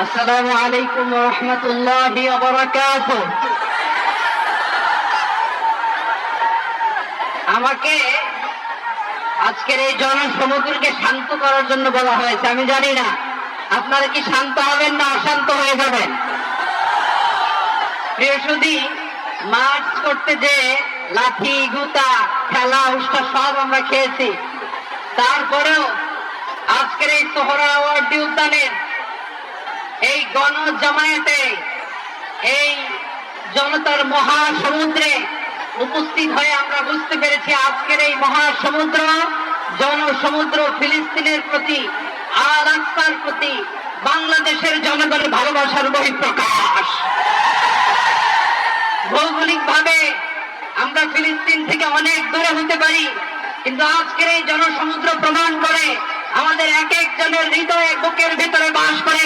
আসসালামু আলাইকুম ওয়া রাহমাতুল্লাহি ওয়া বারাকাতুহু। আমাকে আজকের এই জনসমুদ্রকে শান্ত করার জন্য বলা হয়েছে। আমি জানি না আপনারা কি শান্ত হবেন না অশান্ত হয়ে যাবেন। প্রিয় সুধী, মার্চ করতে যে লাঠি গুতা খেলা উষ্টা সব আমরা খেয়েছি, তারপরেও আজকের এই সোহরাওয়ার্দী উদ্যানের এই গণজামায়াতে এই জনতার মহাসমুদ্রে উপস্থিত হয়ে আমরা বুঝতে পেরেছি আজকের এই মহাসমুদ্র জনসমুদ্র ফিলিস্তিনের প্রতি, আল আকসার প্রতি বাংলাদেশের জনগণের ভালোবাসার বহিঃপ্রকাশ। ভৌগোলিকভাবে আমরা ফিলিস্তিন থেকে অনেক দূরে হতে পারি, কিন্তু আজকের এই জনসমুদ্র প্রমাণ করে আমাদের এক একজনের হৃদয়ে বুকের ভিতরে বাস করে